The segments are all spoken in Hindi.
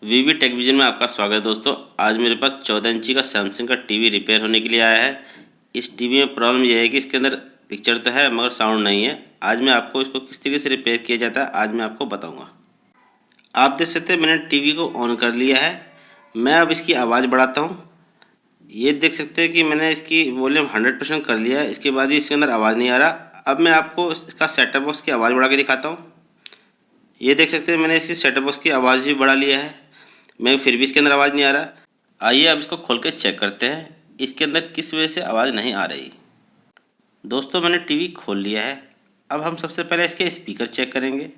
वीवी टेकविजन में आपका स्वागत है दोस्तों। आज मेरे पास 14 इंची का सैमसंग का टीवी रिपेयर होने के लिए आया है। इस टीवी में प्रॉब्लम यह है कि इसके अंदर पिक्चर तो है मगर साउंड नहीं है। आज मैं आपको इसको किस तरीके से रिपेयर किया जाता है आज मैं आपको बताऊंगा। आप देख सकते हैं मैंने टीवी को ऑन कर लिया है। मैं अब इसकी आवाज़ बढ़ाता हूँ। ये देख सकते हैं कि मैंने इसकी वॉल्यूम 100% कर लिया है। इसके बाद भी इसके अंदर आवाज़ नहीं आ रहा। अब मैं आपको इसका सेटअप बॉक्स की आवाज़ बढ़ा के दिखाता हूँ। ये देख सकते हैं मैंने इसकी सेटअप बॉक्स की आवाज़ भी बढ़ा लिया है, मैं फिर भी इसके अंदर आवाज़ नहीं आ रहा। आइए अब इसको खोल के चेक करते हैं इसके अंदर किस वजह से आवाज़ नहीं आ रही। दोस्तों मैंने टीवी खोल लिया है। अब हम सबसे पहले इसके स्पीकर चेक करेंगे।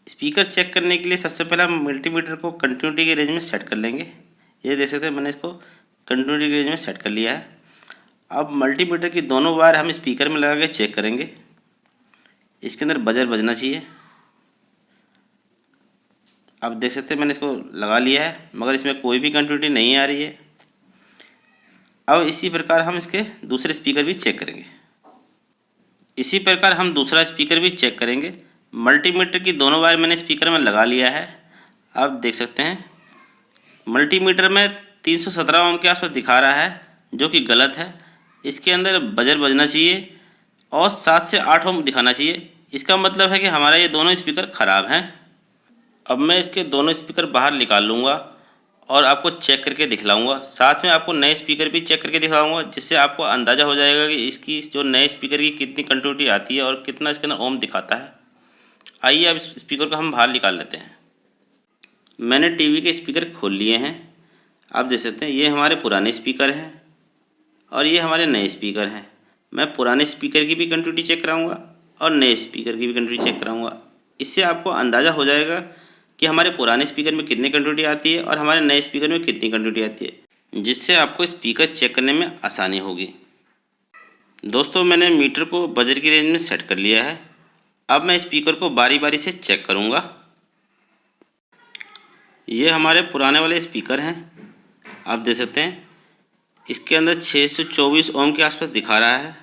स्पीकर चेक करने के लिए सबसे पहले हम मल्टीमीटर को कंटिन्यूटी के रेंज में सेट कर लेंगे। ये देख सकते हैं मैंने इसको कंटिन्यूटी के रेंज में सेट कर लिया है। अब मल्टीमीटर की दोनों वायर हम स्पीकर में लगा के चेक करेंगे। इसके अंदर बजर बजना चाहिए। अब देख सकते हैं मैंने इसको लगा लिया है मगर इसमें कोई भी कंटिन्यूटी नहीं आ रही है। अब इसी प्रकार हम इसके दूसरे स्पीकर भी चेक करेंगे। इसी प्रकार हम दूसरा स्पीकर भी चेक करेंगे। मल्टीमीटर की दोनों वायर मैंने स्पीकर में लगा लिया है। अब देख सकते हैं मल्टीमीटर में 317 ओम के आसपास दिखा रहा है, जो कि गलत है। इसके अंदर बजर बजना चाहिए और 7 से 8 ओम दिखाना चाहिए। इसका मतलब है कि हमारा ये दोनों स्पीकर ख़राब हैं। अब मैं इसके दोनों स्पीकर बाहर निकाल लूँगा और आपको चेक करके दिखलाऊँगा। साथ में आपको नए स्पीकर भी चेक करके दिखलाऊँगा, जिससे आपको अंदाज़ा हो जाएगा कि इसकी जो नए स्पीकर की कितनी कंटिन्यूटी आती है और कितना इसके अंदर ओम दिखाता है। आइए अब इस स्पीकर को हम बाहर निकाल लेते हैं। मैंने टीवी के स्पीकर खोल लिए हैं। आप देख सकते हैं ये हमारे पुराने स्पीकर हैं और ये हमारे नए स्पीकर हैं। मैं पुराने स्पीकर की भी कंटिन्यूटी चेक कराऊँगा और नए स्पीकर की भी कंटिन्यूटी चेक कराऊँगा। इससे आपको अंदाज़ा हो जाएगा कि हमारे पुराने स्पीकर में कितनी कंटिन्यूटी आती है और हमारे नए स्पीकर में कितनी कंटिन्यूटी आती है, जिससे आपको स्पीकर चेक करने में आसानी होगी। दोस्तों मैंने मीटर को बजर की रेंज में सेट कर लिया है। अब मैं स्पीकर को बारी बारी से चेक करूंगा। ये हमारे पुराने वाले स्पीकर हैं। आप देख सकते हैं इसके अंदर 624 ओम के आसपास दिखा रहा है।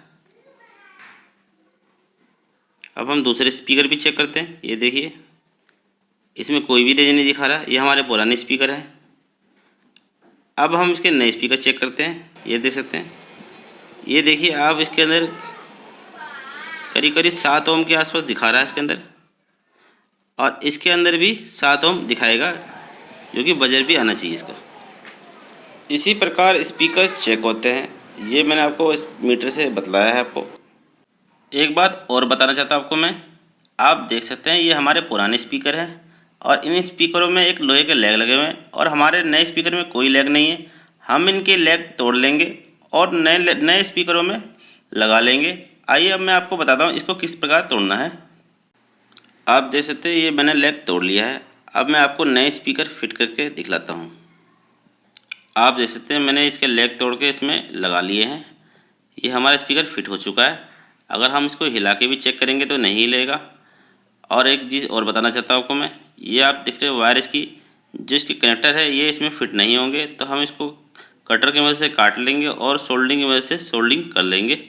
अब हम दूसरे स्पीकर भी चेक करते हैं। ये देखिए इसमें कोई भी रेंज नहीं दिखा रहा। ये हमारे पुराने स्पीकर हैं। अब हम इसके नए स्पीकर चेक करते हैं। ये देख सकते हैं, ये देखिए आप इसके अंदर करीब करीब 7 ओम के आसपास दिखा रहा है इसके अंदर, और इसके अंदर भी 7 ओम दिखाएगा, जो कि बजर भी आना चाहिए इसका। इसी प्रकार स्पीकर चेक होते हैं। ये मैंने आपको इस मीटर से बतलाया है। आपको एक बात और बताना चाहता हूँ आपको मैं। आप देख सकते हैं ये हमारे पुराने स्पीकर हैं और इन स्पीकरों में एक लोहे के लैग लगे हुए हैं और हमारे नए स्पीकर में कोई लैग नहीं है। हम इनके लैग तोड़ लेंगे और नए स्पीकरों में लगा लेंगे। आइए अब मैं आपको बताता हूँ इसको किस प्रकार तोड़ना है। आप देख सकते हैं ये मैंने लैग तोड़ लिया है। अब मैं आपको नए स्पीकर फिट करके दिखलाता हूँ। आप देख सकते हैं मैंने इसके लैग तोड़ के इसमें लगा लिए हैं। ये हमारा स्पीकर फिट हो चुका है। अगर हम इसको हिला के भी चेक करेंगे तो नहीं हिलेगा। और एक चीज़ और बताना चाहता हूँ आपको मैं, ये आप देख रहे हो वायर इसकी जो इसके कनेक्टर है ये इसमें फिट नहीं होंगे, तो हम इसको कटर की मदद से काट लेंगे और सोल्डरिंग की मदद से सोल्डरिंग कर लेंगे।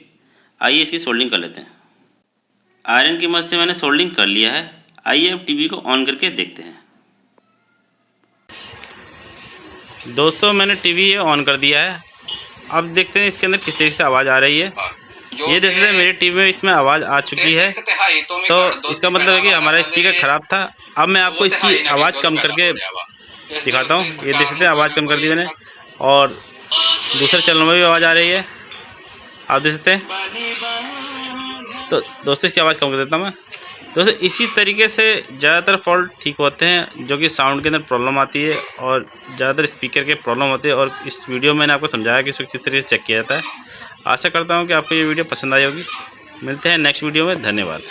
आइए इसकी सोल्डरिंग कर लेते हैं। आयरन की मदद से मैंने सोल्डरिंग कर लिया है। आइए अब टीवी को ऑन करके देखते हैं। दोस्तों मैंने टीवी ऑन कर दिया है। अब देखते हैं इसके अंदर किस तरीके से आवाज़ आ रही है। ये देख सकते हैं मेरे टीवी में इसमें आवाज़ आ चुकी है, तो इसका मतलब है कि हमारा स्पीकर ख़राब था। अब मैं आपको इसकी आवाज़ कम करके दिखाता हूँ। ये देख सकते हैं आवाज़ कम कर दी मैंने और दूसरे चैनल में भी आवाज़ आ रही है। आप देख सकते हैं। तो दोस्तों इसकी आवाज़ कम कर देता हूँ मैं। दोस्तों इसी तरीके से ज़्यादातर फॉल्ट ठीक होते हैं, जो कि साउंड के अंदर प्रॉब्लम आती है और ज़्यादातर स्पीकर के प्रॉब्लम होते हैं। और इस वीडियो में मैंने आपको समझाया कि इसको किस तरीके से चेक किया जाता है। आशा करता हूँ कि आपको ये वीडियो पसंद आई होगी। मिलते हैं नेक्स्ट वीडियो में। धन्यवाद।